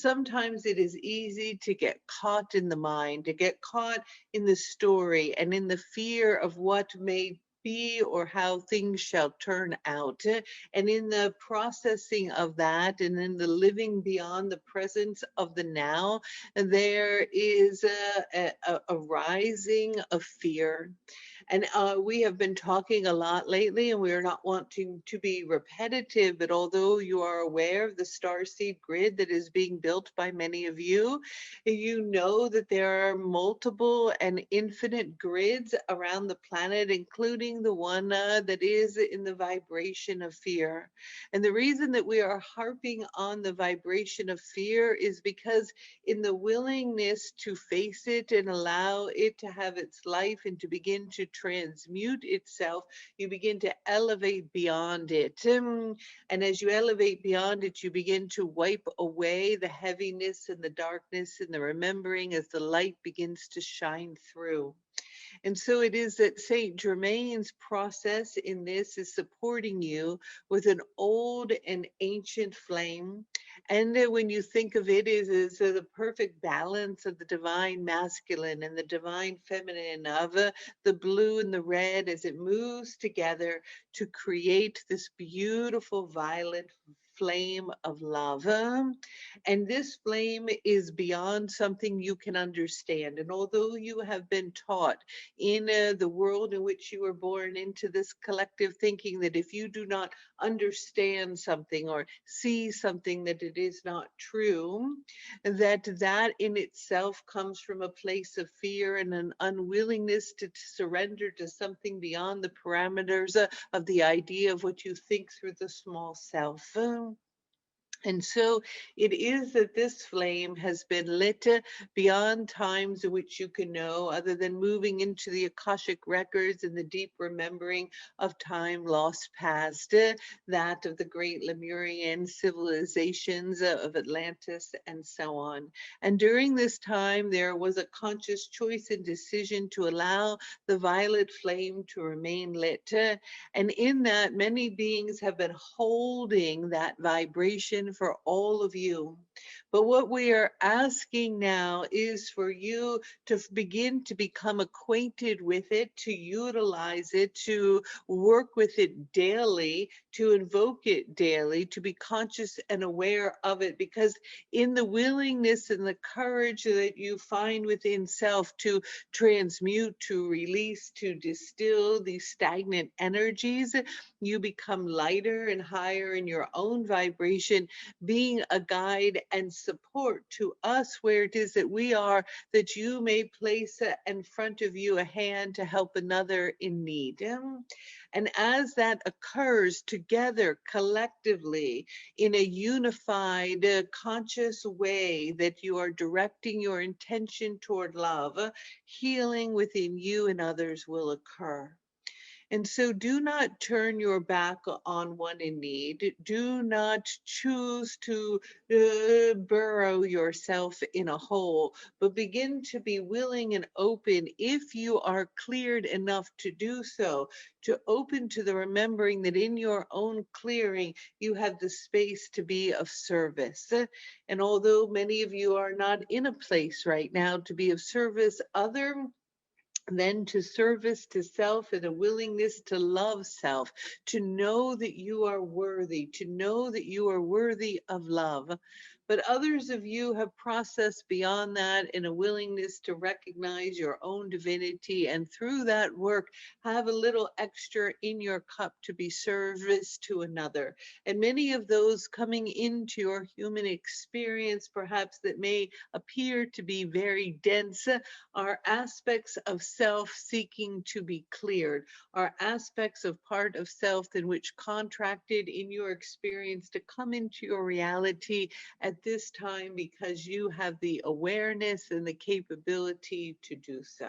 sometimes it is easy to get caught in the mind, to get caught in the story and in the fear of what may be or how things shall turn out. And in the processing of that and in the living beyond the presence of the now, there is a rising of fear. And we have been talking a lot lately, and we are not wanting to be repetitive, but although you are aware of the starseed grid that is being built by many of you, you know that there are multiple and infinite grids around the planet, including the one that is in the vibration of fear. And the reason that we are harping on the vibration of fear is because in the willingness to face it and allow it to have its life and to begin to transmute itself, you begin to elevate beyond it. And as you elevate beyond it, you begin to wipe away the heaviness and the darkness and the remembering as the light begins to shine through. And so it is that Saint Germain's process in this is supporting you with an old and ancient flame. And when you think of it as the perfect balance of the divine masculine and the divine feminine, of the blue and the red as it moves together to create this beautiful violet flame of love. And this flame is beyond something you can understand. And although you have been taught in the world in which you were born into this collective thinking that if you do not understand something or see something that it is not true, that that in itself comes from a place of fear and an unwillingness to surrender to something beyond the parameters of the idea of what you think through the small self. And so it is that this flame has been lit beyond times in which you can know, other than moving into the Akashic records and the deep remembering of time lost past, that of the great Lemurian civilizations of Atlantis and so on. And during this time, there was a conscious choice and decision to allow the violet flame to remain lit. And in that, many beings have been holding that vibration for all of you. But what we are asking now is for you to begin to become acquainted with it, to utilize it, to work with it daily, to invoke it daily, to be conscious and aware of it. Because in the willingness and the courage that you find within self to transmute, to release, to distill these stagnant energies, you become lighter and higher in your own vibration, being a guide and support to us where it is that we are, that you may place in front of you a hand to help another in need. And as that occurs together collectively in a unified, conscious way, that you are directing your intention toward love, healing within you and others will occur. And so do not turn your back on one in need. Do not choose to burrow yourself in a hole, but begin to be willing and open, if you are cleared enough to do so, to open to the remembering that in your own clearing, you have the space to be of service. And although many of you are not in a place right now to be of service, other then to service to self and a willingness to love self, to know that you are worthy, to know that you are worthy of love. But others of you have processed beyond that in a willingness to recognize your own divinity, and through that work have a little extra in your cup to be service to another. And many of those coming into your human experience, perhaps that may appear to be very dense, are aspects of self seeking to be cleared, are aspects of part of self in which contracted in your experience to come into your reality at this time because you have the awareness and the capability to do so.